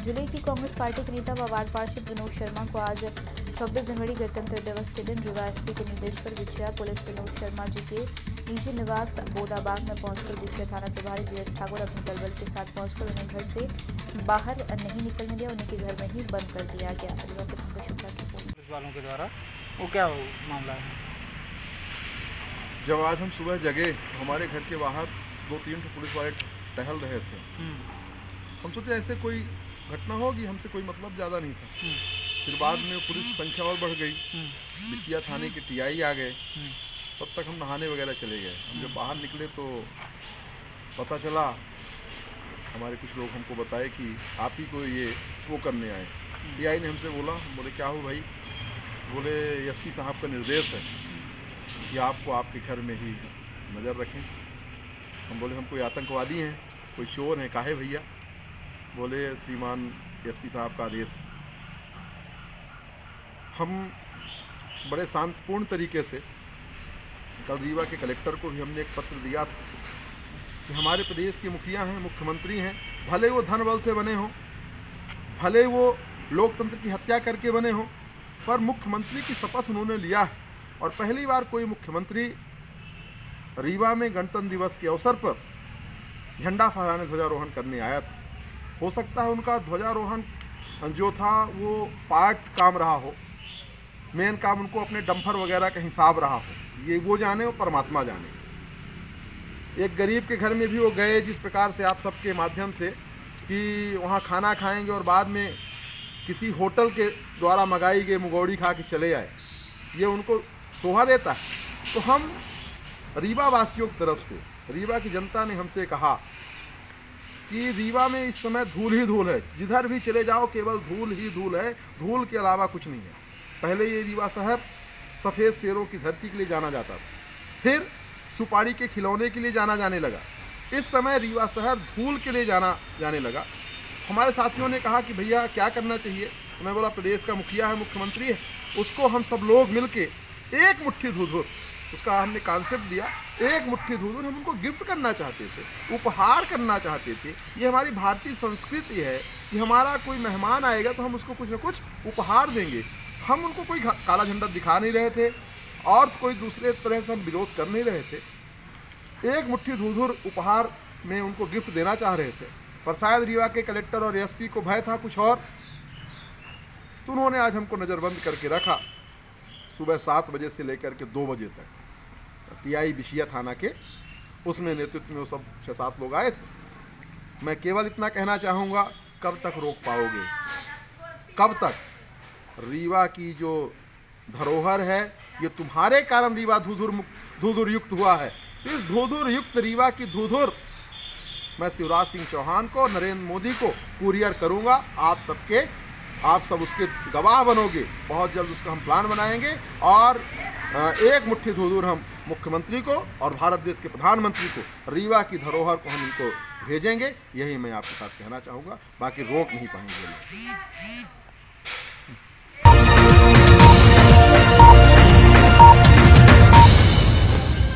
जुले की कांग्रेस पार्टी के नेता व वार्ड पार्षद विनोद शर्मा को आज 26 जनवरी गणतंत्र दिवस के दिन रीवा एसपी के निर्देश पर बिछिया पुलिस विनोद शर्मा जी के निजी निवास बोदाबाग में पहुंचकर बिछिया थाना प्रभारी जीएस ठाकुर अपने दलबल के साथ पहुंचकर उन्हें घर से बाहर नहीं निकलने दिया, उन्हें के घर में ही बंद कर दिया गया। रीवा से पंकज शुक्ला की रिपोर्ट। पुलिस वालों के द्वारा वो क्या मामला है? जब आज हम सुबह जगे, हमारे घर के बाहर 2-3 पुलिस वाले टहल रहे थे। हम सोचे ऐसे कोई घटना होगी, हमसे कोई मतलब ज़्यादा नहीं था। फिर बाद में पुलिस संख्या और बढ़ गई, बिटिया थाने के टीआई आ गए। तब तक हम नहाने वगैरह चले गए। हम जब बाहर निकले तो पता चला, हमारे कुछ लोग हमको बताए कि आप ही को ये वो करने आए। टीआई ने हमसे बोले क्या हो भाई? बोले एसपी साहब का निर्देश है कि आपको आपके घर में ही नज़र रखें। हम बोले हम कोई आतंकवादी हैं, कोई चोर हैं? काहे भैया? बोले श्रीमान एसपी साहब का आदेश। हम बड़े शांतिपूर्ण तरीके से कल रीवा के कलेक्टर को भी हमने एक पत्र दिया था कि हमारे प्रदेश के मुखिया हैं, मुख्यमंत्री हैं, भले वो धन बल से बने हों, भले वो लोकतंत्र की हत्या करके बने हों, पर मुख्यमंत्री की शपथ उन्होंने लिया है। और पहली बार कोई मुख्यमंत्री रीवा में गणतंत्र दिवस के अवसर पर झंडा फहराने, ध्वजारोहण करने आया था। हो सकता है उनका ध्वजारोहण जो था वो पार्ट काम रहा हो, मेन काम उनको अपने डंपर वगैरह का हिसाब रहा हो, ये वो जाने, वो परमात्मा जाने। एक गरीब के घर में भी वो गए, जिस प्रकार से आप सबके माध्यम से कि वहाँ खाना खाएंगे और बाद में किसी होटल के द्वारा मंगाई गई मुगौड़ी खा के चले आए, ये उनको शोभा देता है। तो हम रीवा वासियों की तरफ से, रीवा की जनता ने हमसे कहा कि रीवा में इस समय धूल ही धूल है, जिधर भी चले जाओ केवल धूल ही धूल है, धूल के अलावा कुछ नहीं है। पहले ये रीवा शहर सफ़ेद शेरों की धरती के लिए जाना जाता था, फिर सुपारी के खिलौने के लिए जाना जाने लगा, इस समय रीवा शहर धूल के लिए जाने लगा। हमारे साथियों ने कहा कि भैया क्या करना चाहिए? तो मैं बोला प्रदेश का मुखिया है, मुख्यमंत्री है, उसको हम सब लोग मिल के एक मुट्ठी धूधुर, उसका हमने कॉन्सेप्ट दिया, एक मुट्ठी धूधुर हम उनको गिफ्ट करना चाहते थे, उपहार करना चाहते थे। ये हमारी भारतीय संस्कृति है कि हमारा कोई मेहमान आएगा तो हम उसको कुछ न कुछ उपहार देंगे। हम उनको कोई काला झंडा दिखा नहीं रहे थे और कोई दूसरे तरह से हम विरोध कर नहीं रहे थे। एक मुट्ठी धूधुर उपहार में उनको गिफ्ट देना चाह रहे थे, पर शायद रीवा के कलेक्टर और एसपी को भय था कुछ और, तो उन्होंने आज हमको नज़रबंद करके रखा। सुबह 7 बजे से लेकर के 2 बजे तक टीआई बिछिया थाना के उसमें नेतृत्व में वो सब 6-7 लोग आए थे। मैं केवल इतना कहना चाहूँगा, कब तक रोक पाओगे? कब तक? रीवा की जो धरोहर है, ये तुम्हारे कारण रीवा धूधुर युक्त हुआ है। तो इस धूधुर युक्त रीवा की धूधुर मैं शिवराज सिंह चौहान को, नरेंद्र मोदी को कुरियर करूँगा। आप सब उसके गवाह बनोगे। बहुत जल्द उसका हम प्लान बनाएंगे और एक मुट्ठी धूधुर हम मुख्यमंत्री को और भारत देश के प्रधानमंत्री को, रीवा की धरोहर को हम इनको भेजेंगे। यही मैं आपके साथ कहना चाहूँगा, बाकी रोक नहीं पाएंगे।